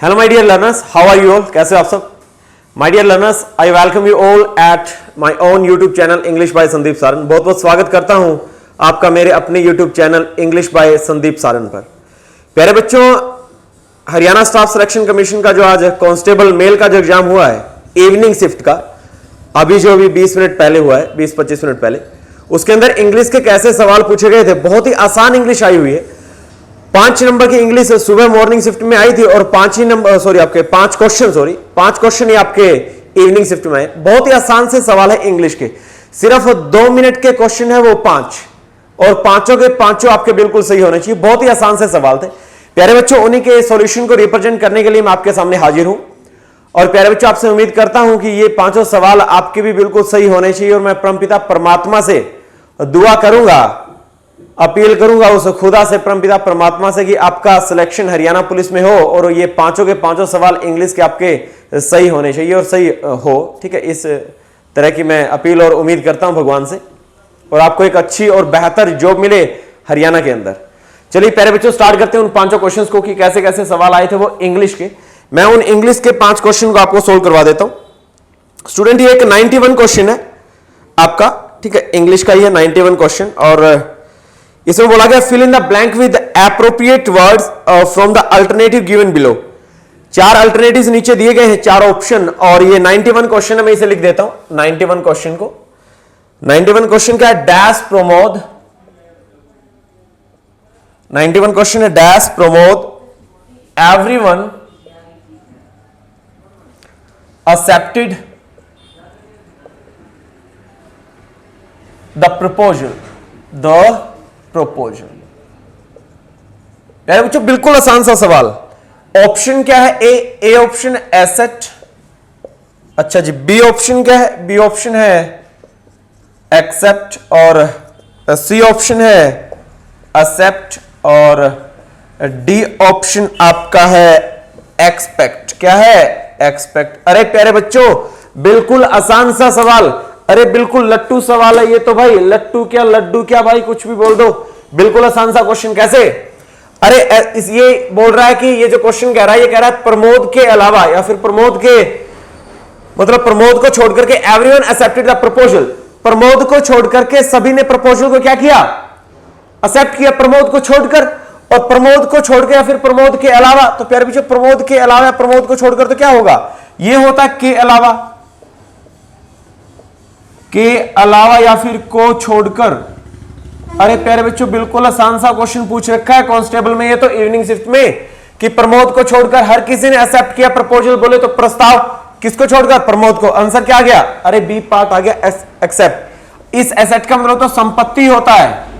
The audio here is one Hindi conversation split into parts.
Hello my dear learners, how are you all? कैसे हो आप सब? My dear learners, I welcome you all at my own YouTube channel English by Sandeep Saran. बहुत बहुत स्वागत करता हूं आपका मेरे अपने YouTube channel English by Sandeep Saran पर। प्यारे बच्चों, हरियाणा स्टाफ सिलेक्शन कमीशन का जो आज कांस्टेबल मेल का जो एग्जाम हुआ है इवनिंग शिफ्ट का, अभी 20 मिनट पहले हुआ है, 20-25 मिनट पहले, उसके अंदर इंग्लिश के कैसे सवाल पूछे गए थे। बहुत ही आसान इंग्लिश आई हुई है। 5 नंबर की इंग्लिश सुबह मॉर्निंग शिफ्ट में आई थी और 5 क्वेश्चन ही आपके इवनिंग शिफ्ट में आए। बहुत ही आसान से सवाल है इंग्लिश के, सिर्फ 2 मिनट के क्वेश्चन है वो 5, और पांचों के पांचों आपके बिल्कुल सही होने चाहिए। बहुत ही आसान से सवाल थे प्यारे बच्चों। उन्हीं के सॉल्यूशन को रिप्रेजेंट करने के लिए मैं आपके सामने हाजिर हूं और प्यारे बच्चों आपसे उम्मीद करता हूं कि ये 5 सवाल आपके भी बिल्कुल सही होने चाहिए। और मैं परमपिता परमात्मा से दुआ करूंगा, अपील करूंगा उस खुदा से, परमपिता परमात्मा से, कि आपका सिलेक्शन हरियाणा पुलिस में हो और ये पांचों के पांचों सवाल इंग्लिश के आपके सही होने चाहिए और सही हो। ठीक है, इस तरह की मैं अपील और उम्मीद करता हूं भगवान से, और आपको एक अच्छी और बेहतर जॉब मिले हरियाणा के अंदर। चलिए प्यारे बच्चों स्टार्ट करते हैं उन 5 क्वेश्चन को कि कैसे कैसे सवाल आए थे वो इंग्लिश के। मैं उन इंग्लिश के 5 क्वेश्चन को आपको सोल्व करवा देता हूं। स्टूडेंट ये एक 91 क्वेश्चन है आपका, ठीक है, इंग्लिश का ही है 91 क्वेश्चन। और इसमें बोला गया fill in the blank with appropriate words from the alternative given below. 4 alternatives नीचे दिए गए हैं, 4 ऑप्शन, और ये 91 क्वेश्चन है। मैं इसे लिख देता हूं 91 क्वेश्चन को। 91 क्वेश्चन क्या है? डैश प्रमोद। 91 क्वेश्चन है dash Pramod everyone accepted the proposal। यार बच्चों बिल्कुल आसान सा सवाल। ऑप्शन क्या है? ए ऑप्शन एसेट, अच्छा जी। बी ऑप्शन क्या है? बी ऑप्शन है एक्सेप्ट, और सी ऑप्शन है एक्सेप्ट, और डी ऑप्शन आपका है एक्सपेक्ट। क्या है? एक्सपेक्ट। अरे प्यारे बच्चों बिल्कुल आसान सा सवाल, अरे बिल्कुल लट्टू सवाल है ये तो भाई। लट्टू क्या लड्डू क्या भाई, कुछ भी बोल दो, बिल्कुल आसान सा क्वेश्चन। कैसे? अरे ये बोल रहा है कि ये जो क्वेश्चन कह रहा है, ये कह रहा है प्रमोद के अलावा, या फिर प्रमोद के मतलब प्रमोद को छोड़ करके everyone accepted the proposal. Pramod को छोड़ करके सभी ने प्रपोजल को क्या किया? एक्सेप्ट किया, प्रमोद को छोड़कर। और प्रमोद को छोड़ के या फिर प्रमोद के अलावा, तो प्यारे बच्चों प्रमोद के अलावा, प्रमोद को छोड़कर तो क्या होगा? ये होता के अलावा, के अलावा या फिर को छोड़कर। अरे प्यारे बच्चों बिल्कुल आसान सा क्वेश्चन पूछ रखा है कांस्टेबल में, ये तो इवनिंग शिफ्ट में, कि प्रमोद को छोड़कर हर किसी ने एक्सेप्ट किया प्रपोजल। बोले तो प्रस्ताव किसको छोड़कर? प्रमोद को। आंसर क्या आ गया? अरे बी पार्ट आ गया एक्सेप्ट। इस एसेट का मतलब तो संपत्ति होता है,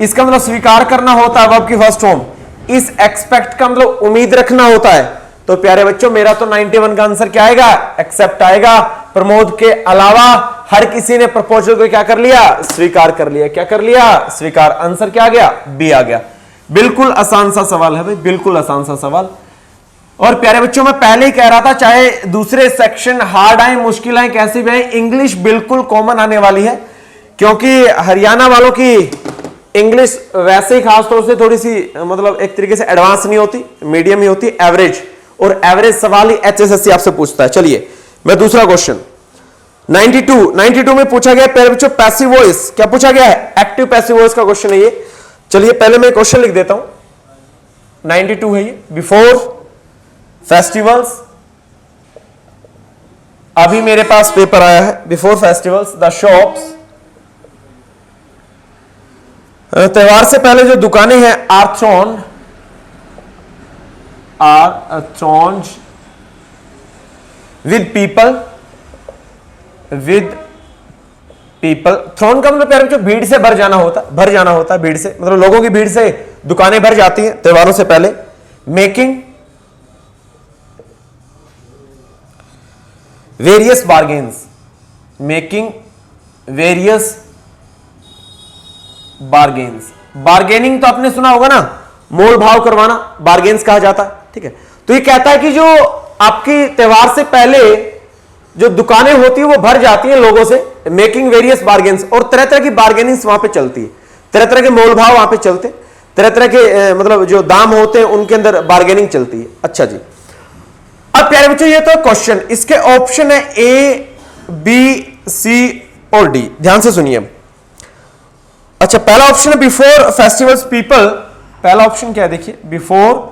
इसका मतलब स्वीकार करना होता है, वर्ब की फर्स्ट फॉर्म। इस एक्सपेक्ट का मतलब उम्मीद रखना होता है। तो प्यारे बच्चों मेरा तो 91 का आंसर क्या आएगा? एक्सेप्ट आएगा। प्रमोद के अलावा हर किसी ने प्रपोजल को क्या कर लिया? स्वीकार कर लिया। क्या कर लिया? स्वीकार। आंसर क्या आ गया? बी आ गया। बिल्कुल आसान सा सवाल है भाई, बिल्कुल आसान सा सवाल। और प्यारे बच्चों मैं पहले ही कह रहा था, चाहे दूसरे सेक्शन हार्ड आए मुश्किल आए कैसी भी आए, इंग्लिश बिल्कुल कॉमन आने वाली है, क्योंकि हरियाणा वालों की इंग्लिश वैसे ही खासतौर से थोड़ी सी मतलब एक तरीके से एडवांस नहीं होती, मीडियम ही होती, एवरेज। और एवरेज सवाल ही एचएसएससी आपसे पूछता है। चलिए मैं दूसरा क्वेश्चन 92 में पूछा गया प्यारे बच्चों पैसिव वॉइस। क्या पूछा गया है? एक्टिव पैसिव वॉइस का क्वेश्चन है ये। चलिए पहले मैं क्वेश्चन लिख देता हूं। 92 है ये। बिफोर फेस्टिवल्स, अभी मेरे पास पेपर आया है। बिफोर फेस्टिवल्स द शॉप्स, त्योहार से पहले जो दुकानें हैं, are thronged with people. Throng का मतलब प्यारे बच्चों भीड़ से भर जाना होता है, भीड़ से मतलब लोगों की भीड़ से दुकानें भर जाती हैं त्योहारों से पहले। Making various bargains, making various bargains. Bargaining तो आपने सुना होगा ना, मोल भाव करवाना बार्गेन्स कहा जाता है। ठीक है, तो ये कहता है कि जो आपकी त्योहार से पहले जो दुकानें होती है वो भर जाती हैं लोगों से, मेकिंग वेरियस बार्गेन्स, और तरह तरह की बार्गेनिंग्स वहां पे चलती है, तरह तरह के मोल भाव वहां पे चलते, तरह तरह के मतलब जो दाम होते हैं उनके अंदर बार्गेनिंग चलती है। अच्छा जी, अब प्यारे बच्चों ये तो क्वेश्चन, इसके ऑप्शन है ए, बी, सी और डी। ध्यान से सुनिए। अच्छा, पहला ऑप्शन है बिफोर फेस्टिवल्स पीपल। पहला ऑप्शन क्या है देखिए, before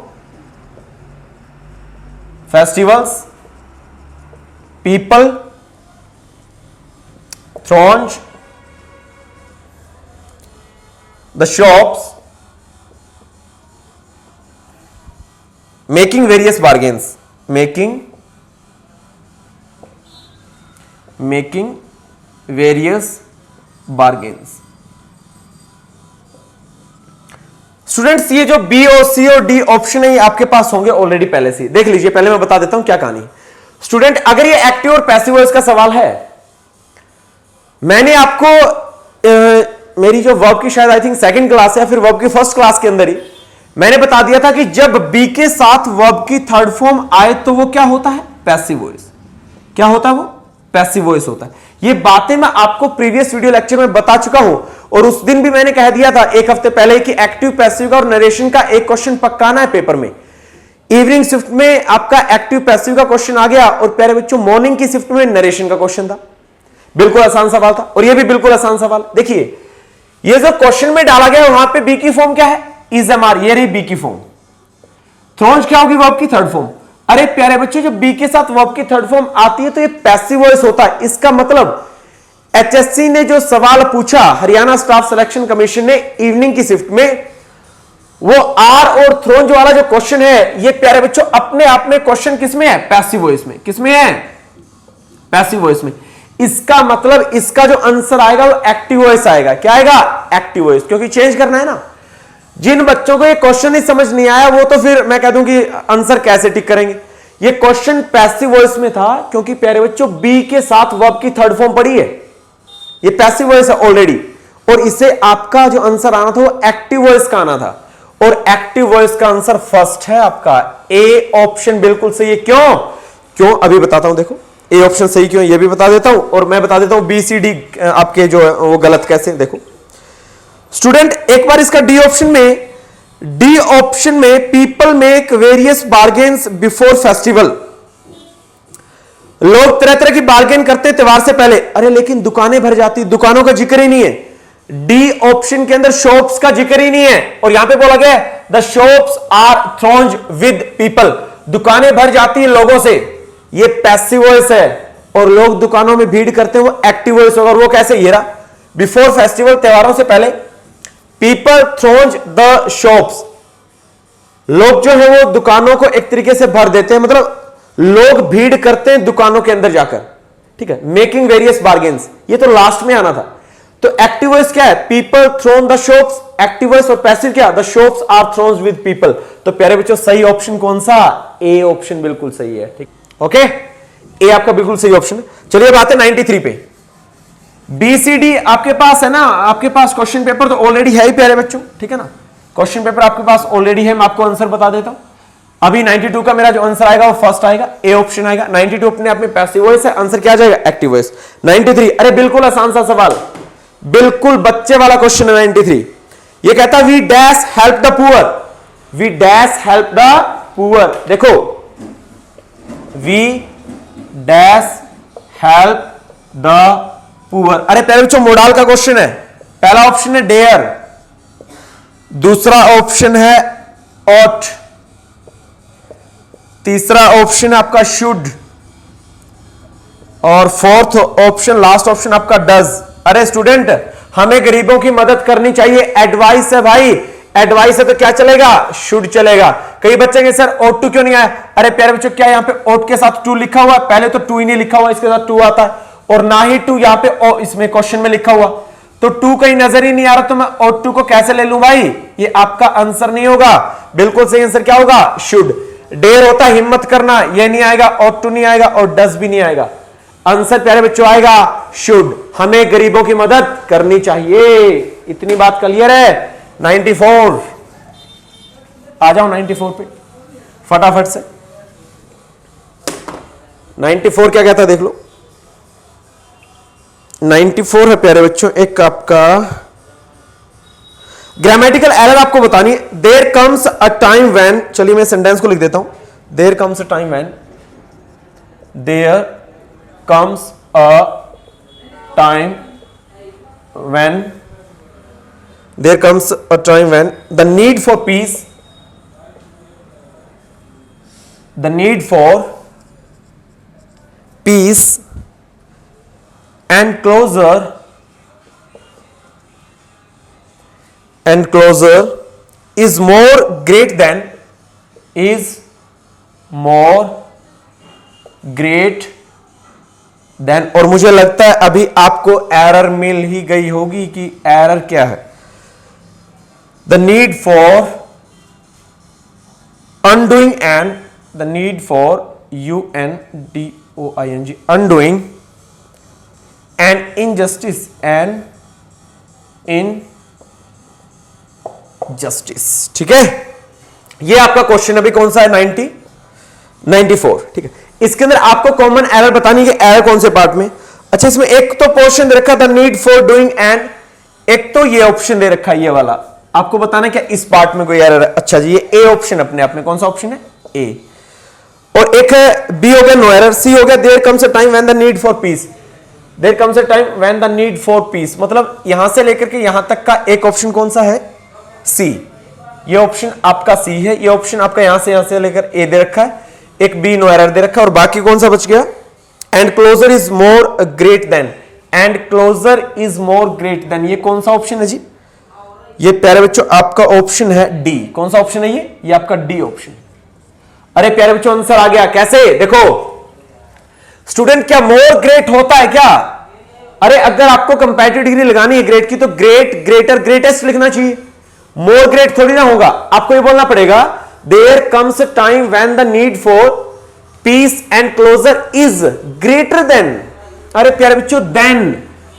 festivals people throng the shops making various bargains, making various bargains। Students ये जो बी और सी और डी ऑप्शन है ये आपके पास होंगे ऑलरेडी पहले से। देख लीजिए, पहले मैं बता देता हूं क्या कहानी। स्टूडेंट अगर ये एक्टिव और पैसिव वॉइस का सवाल है, मैंने आपको मेरी जो वर्ब की शायद आई थिंक सेकंड क्लास है, फिर वर्ब की फर्स्ट क्लास के अंदर ही मैंने बता दिया था कि जब बी के साथ वर्ब की थर्ड फॉर्म आए तो वो क्या होता है, पैसिव वॉइस। क्या होता है वो, पैसिव वॉइस होता है। ये बातें मैं आपको प्रीवियस वीडियो लेक्चर में बता चुका हूं, और उस दिन भी मैंने कह दिया था एक हफ्ते पहले कि एक्टिव पैसिव का और नरेशन का एक क्वेश्चन पक्का आना है पेपर में। इवनिंग शिफ्ट में आपका एक्टिव पैसिव का क्वेश्चन आ गया, और प्यारे बच्चों मॉर्निंग की शिफ्ट में नरेशन का क्वेश्चन था। बिल्कुल आसान सवाल था, और ये भी बिल्कुल आसान सवाल। देखिए ये जो क्वेश्चन में डाला गया वहां पे बी की फॉर्म क्या है, इज एम आर, ये रही बी की फॉर्म। थ्रोन्ज क्या होगी, वर्ब की थर्ड फॉर्म। अरे प्यारे बच्चों जब बी के साथ वर्ब की थर्ड फॉर्म आती है तो ये पैसिव वॉइस होता है। इसका मतलब एचएससी ने जो सवाल पूछा, हरियाणा स्टाफ सिलेक्शन कमीशन ने इवनिंग की शिफ्ट में, वो आर और थ्रोन्ज वाला जो क्वेश्चन है, ये प्यारे बच्चों अपने आप में क्वेश्चन किसमें है, पैसिव वॉइस में। किसमें है, पैसिव वॉइस में। इसका मतलब इसका जो आंसर आएगा वो एक्टिव वॉइस आएगा। क्या आएगा, एक्टिव वॉइस, क्योंकि चेंज करना है ना। जिन बच्चों को ये क्वेश्चन ही समझ नहीं आया वो तो फिर मैं कह दूं कि आंसर कैसे टिक करेंगे। ये क्वेश्चन पैसिव वॉइस में था, क्योंकि प्यारे बच्चों बी के साथ वर्ब की थर्ड फॉर्म पड़ी है, ये पैसिव वॉइस है ऑलरेडी, और इसे आपका जो आंसर आना था वो एक्टिव वॉइस का आना था, और एक्टिव वॉइस का आंसर फर्स्ट है आपका ए ऑप्शन बिल्कुल सही है। क्यों अभी बताता हूं। देखो ए ऑप्शन सही क्यों, ये भी बता देता हूं, और मैं बता देता हूं बी सी डी आपके जो है वो गलत कैसे। देखो स्टूडेंट एक बार इसका डी ऑप्शन में people make various bargains before festival. लोग तरह तरह की बार्गेन करते त्योहार से पहले। अरे लेकिन दुकानें भर जाती, दुकानों का जिक्र ही नहीं है। डी ऑप्शन के अंदर शॉप्स का जिक्र ही नहीं है, और यहां पे बोला गया the shops are thronged with people. दुकानें भर जाती हैं लोगों से, ये पैसिव वॉइस है, और लोग दुकानों में भीड़ करते हैं वो एक्टिव वॉइस होगा। और वो कैसे, ये रहा बिफोर फेस्टिवल, त्योहारों से पहले पीपल थ्रोन्ड द शॉप्स। लोग जो है वो दुकानों को एक तरीके से भर देते हैं, मतलब लोग भीड़ करते हैं दुकानों के अंदर जाकर। ठीक है, मेकिंग वेरियस बार्गेन्स, ये तो लास्ट में आना था। तो एक्टिव वॉइस क्या है, people throng the shops, active voice. और पैसिव क्या, the shops are thronged with people. तो प्यारे बच्चों सही ऑप्शन कौन सा, ए ऑप्शन बिल्कुल सही है। ठीक, ओके, ए आपका बिल्कुल सही ऑप्शन है। चलिए बात है 93 पे। बीसीडी आपके पास है ना, आपके पास क्वेश्चन पेपर तो ऑलरेडी है ही प्यारे बच्चों, ठीक है ना। क्वेश्चन पेपर आपके पास ऑलरेडी है, मैं आपको आंसर बता देता हूं। अभी 92 का मेरा जो आंसर आएगा वो फर्स्ट आएगा, ए ऑप्शन आएगा। 92 अपने आप में पैसिव वॉइस है, आंसर क्या आ जाएगा, एक्टिव वॉइस। 93, अरे बिल्कुल आसान सा सवाल, बिल्कुल बच्चे वाला क्वेश्चन है 93। ये कहता है we dash help the poor, we dash help the poor. देखो we dash help the poor. अरे पहले बच्चों मोडाल का क्वेश्चन है। पहला ऑप्शन है डेयर, दूसरा ऑप्शन है ऑट, तीसरा ऑप्शन आपका शुड, और फोर्थ ऑप्शन लास्ट ऑप्शन आपका डज। अरे स्टूडेंट हमें गरीबों की मदद करनी चाहिए, एडवाइस है भाई, एडवाइस है तो क्या चलेगा, शुड चलेगा। कई बच्चे के सर ऑट टू क्यों नहीं आया। अरे प्यारे बच्चों क्या यहां पे ऑट के साथ टू लिखा हुआ है, पहले तो टू ही नहीं लिखा हुआ, इसके साथ टू आता है, और ना ही टू यहां पे इसमें क्वेश्चन में लिखा हुआ, तो टू कहीं नजर ही नहीं आ रहा, तो मैं ऑट टू को कैसे ले लूं भाई, ये आपका आंसर नहीं होगा। बिल्कुल सही आंसर क्या होगा, शुड। डेयर होता है हिम्मत करना, ये नहीं आएगा, ऑट टू नहीं आएगा, और डज भी नहीं आएगा। आंसर प्यारे बच्चों आएगा शुड। हमें गरीबों की मदद करनी चाहिए, इतनी बात क्लियर है। 94 आ जाओ 94 पे फटाफट से। 94 क्या कहता है देख लो। 94 है प्यारे बच्चों, एक आपका ग्रामेटिकल एरर आपको बतानी है। There comes a time when, चलिए मैं सेंटेंस को लिख देता हूं। There comes a time when, there comes a time when, there comes a time when the need for peace, the need for peace and closer is more great than, is more great than, और मुझे लगता है अभी आपको एरर मिल ही गई होगी कि एरर क्या है। the need for undoing and, the need for UNDOING, undoing an injustice, and injustice, ठीक है। ये आपका क्वेश्चन अभी कौन सा है, 94, ठीक है। इसके अंदर आपको कॉमन एरर बतानी है, एरर कौन से पार्ट में। अच्छा, इसमें एक तो पोर्शन दे रखा था नीड फॉर डूइंग एंड, एक तो ये ऑप्शन दे रखा है ये वाला, आपको बताना क्या इस पार्ट में कोई एरर है। अच्छा जी, ये ए ऑप्शन अपने आप में कौन सा ऑप्शन है, ए। और एक है बी हो गया नो एरर, सी हो गया there comes a time when the need for peace, there comes a time when the need for peace, मतलब यहां से लेकर के यहां तक का एक ऑप्शन कौन सा है, सी। ये ऑप्शन आपका सी है, ये ऑप्शन आपका यहां से लेकर ए दे रखा है, एक बी नो एरर दे रखा है, और बाकी कौन सा बच गया, and closure is more great than, and closure is more great than, ये कौन सा ऑप्शन है जी, ये प्यारे बच्चों आपका ऑप्शन है डी। कौन सा ऑप्शन है ये आपका डी ऑप्शन। अरे प्यारे बच्चों आंसर आ गया, कैसे, देखो स्टूडेंट, क्या मोर ग्रेट होता है क्या, अरे अगर आपको कंपैरेटिव डिग्री लगानी है ग्रेट की तो ग्रेट, ग्रेटर, ग्रेटेस्ट लिखना चाहिए, मोर ग्रेट थोड़ी ना होगा। आपको ये बोलना पड़ेगा there comes a time when the need for peace and closure is greater than. अरे प्यारे बच्चों, देन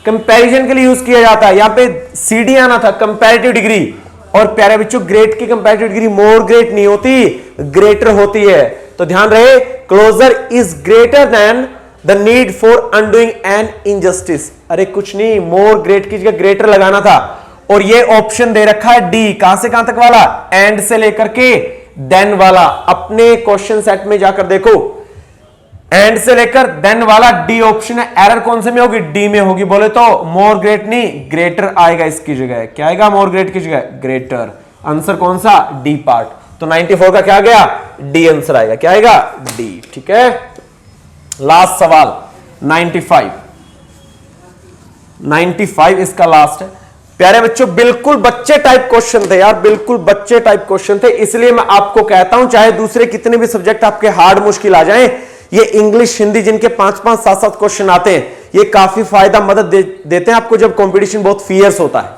कंपैरिजन के लिए यूज किया जाता है, यहां पे सीडी आना था कंपैरेटिव डिग्री, और प्यारे बच्चों ग्रेट की कंपैरेटिव डिग्री मोर ग्रेट नहीं होती, ग्रेटर होती है। तो ध्यान रहे, closure is greater than the need for undoing an injustice. अरे कुछ नहीं, मोर ग्रेट की जगह ग्रेटर लगाना था, और ये ऑप्शन दे रखा है डी। कहां से कहां तक वाला, एंड से लेकर के देन वाला। अपने क्वेश्चन सेट में जाकर देखो, एंड से लेकर देन वाला डी ऑप्शन है। एरर कौन से में होगी, डी में होगी। बोले तो मोर ग्रेट नहीं, ग्रेटर आएगा इसकी जगह। क्या आएगा, मोर ग्रेट की जगह ग्रेटर। आंसर कौन सा, डी पार्ट। तो 94 का क्या आ गया, डी आंसर आएगा। क्या आएगा, डी। ठीक है, लास्ट सवाल 95 इसका लास्ट है। प्यारे बच्चों, बिल्कुल बच्चे टाइप क्वेश्चन थे यार, बिल्कुल बच्चे टाइप क्वेश्चन थे। इसलिए मैं आपको कहता हूं, चाहे दूसरे कितने भी सब्जेक्ट आपके हार्ड मुश्किल आ जाएं, ये इंग्लिश हिंदी जिनके 5-5 7-7 क्वेश्चन आते हैं, ये काफी फायदा मदद देते हैं आपको जब कंपटीशन बहुत फियर्स होता है।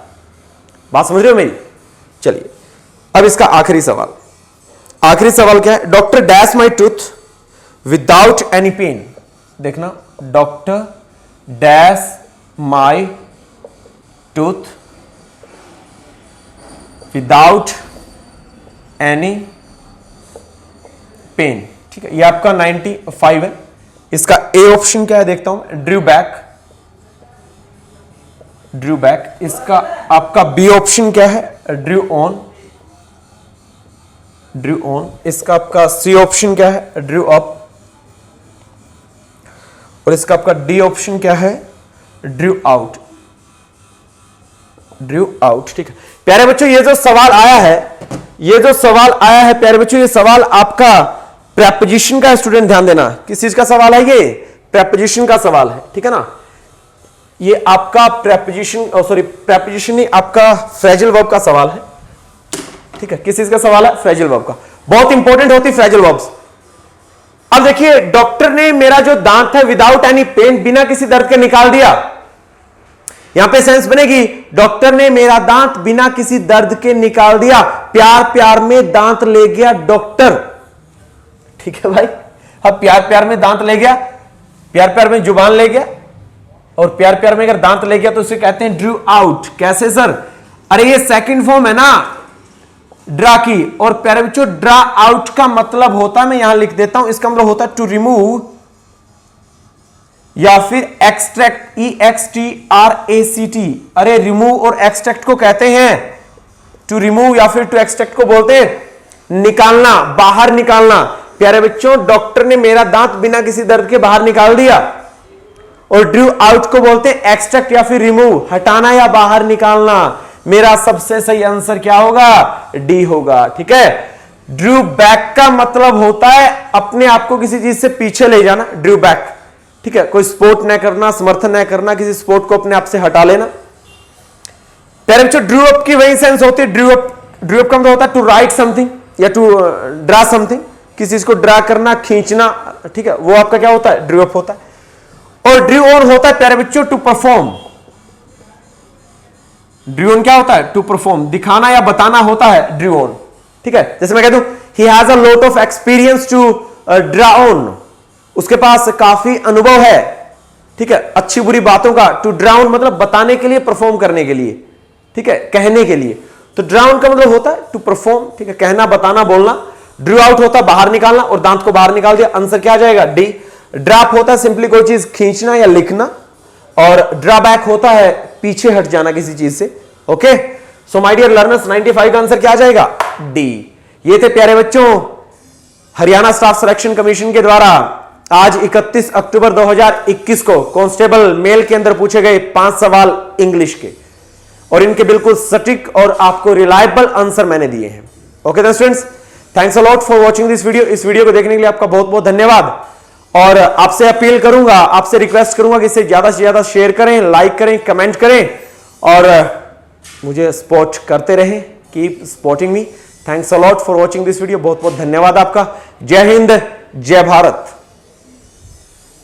बात समझ रहे हो मेरी। चलिए अब इसका आखिरी सवाल। आखिरी सवाल क्या है, doctor dash my tooth without any pain. देखना, doctor dash my tooth without any pain. ठीक है, ये आपका 95 है। इसका ए ऑप्शन क्या है देखता हूं, ड्रू बैक, ड्रू बैक। इसका आपका बी ऑप्शन क्या है, ड्रू ऑन, ड्रू ऑन। इसका आपका सी ऑप्शन क्या है, ड्रू अप, और इसका आपका डी ऑप्शन क्या है, ड्रू आउट, ड्रू आउट। ठीक है प्यारे बच्चों, ये जो सवाल आया है, ये जो सवाल आया है प्यारे बच्चों, ये सवाल आपका प्रेपोजिशन का। स्टूडेंट ध्यान देना, किस चीज का सवाल है, ये प्रेपोजिशन का सवाल है। ठीक है ना, ये आपका प्रेपोजिशन, सॉरी प्रेपोजिशन नहीं, आपका फ्रेजल वर्ब का सवाल है। ठीक है, किस चीज का सवाल है, फ्रेजल वर्ब का। बहुत इंपॉर्टेंट होती है फ्रेजल वर्ब्स। अब देखिए, डॉक्टर ने मेरा जो दांत है विदाउट एनी पेन, बिना किसी दर्द के निकाल दिया। यहां पे सेंस बनेगी, डॉक्टर ने मेरा दांत बिना किसी दर्द के निकाल दिया। प्यार प्यार में दांत ले गया डॉक्टर। ठीक है भाई, अब प्यार प्यार में दांत ले गया, प्यार प्यार में जुबान ले गया, और प्यार प्यार में अगर दांत ले गया तो उसे कहते हैं ड्रू आउट। कैसे सर, अरे ये सेकंड फॉर्म है ना ड्रा की, और प्यारे बच्चों ड्रा आउट का मतलब होता है, मैं यहां लिख देता हूं, इसका मतलब होता है टू रिमूव या फिर एक्सट्रैक्ट, EXTRACT। अरे रिमूव और एक्सट्रैक्ट को कहते हैं टू रिमूव, या फिर टू एक्सट्रैक्ट को बोलते हैं निकालना, बाहर निकालना। प्यारे बच्चों डॉक्टर ने मेरा दांत बिना किसी दर्द के बाहर निकाल दिया। और ड्रू आउट को बोलते हैं एक्सट्रैक्ट या फिर रिमूव, हटाना या बाहर निकालना। मेरा सबसे सही आंसर क्या होगा? डी होगा। ठीक है। ड्रू बैक का मतलब होता है अपने आप को किसी चीज से पीछे ले जाना, ड्रू बैक। ठीक है, कोई स्पोर्ट न करना, समर्थन न करना, किसी स्पोर्ट को अपने आप से हटा लेना। प्यारे बच्चों ड्रू अप की वही सेंस होती है, ड्रू अप का मतलब होता है टू राइट समथिंग या टू ड्रा समथिंग, किसी चीज को ड्रा करना, खींचना। ठीक है, वो आपका क्या होता है? ड्रू अप होता है। और ड्रू ऑन होता है प्यारे बच्चों टू परफॉर्म। ड्रू ऑन क्या होता है? टू परफॉर्म, दिखाना या बताना होता है ड्रू ऑन। ठीक है, जैसे मैं कह दूं he has a lot of experience to draw on, उसके पास काफी अनुभव है। ठीक है, अच्छी बुरी बातों का। टू ड्रा ऑन मतलब बताने के लिए, परफॉर्म करने के लिए। ठीक है, कहने के लिए। तो ड्रा ऑन का मतलब होता है टू परफॉर्म। ठीक है, कहना, बताना, बोलना। ड्रू आउट होता है बाहर निकालना, और दांत को बाहर निकाल दिया। आंसर क्या आ जाएगा? डी। ड्रॉप होता है सिंपली कोई चीज खींचना या लिखना, और ड्रॉबैक होता है पीछे हट जाना किसी चीज से। Okay, so my dear learners 95 का आंसर क्या आ जाएगा? डी। ये थे प्यारे बच्चों हरियाणा स्टाफ सिलेक्शन कमीशन के द्वारा आज 31 अक्टूबर 2021 को कांस्टेबल मेल के अंदर पूछे गए 5 सवाल इंग्लिश के, और इनके बिल्कुल सटीक और आपको रिलायबल आंसर मैंने दिए हैं। Okay students, thanks a lot for watching this video. इस वीडियो को देखने के लिए आपका बहुत बहुत धन्यवाद। और आपसे अपील करूंगा, आपसे रिक्वेस्ट करूंगा कि इसे ज्यादा से ज्यादा शेयर करें, लाइक करें, कमेंट करें, और मुझे सपोर्ट करते रहें। Keep supporting me. Thanks a lot for watching this video. बहुत बहुत धन्यवाद आपका। जय हिंद, जय भारत।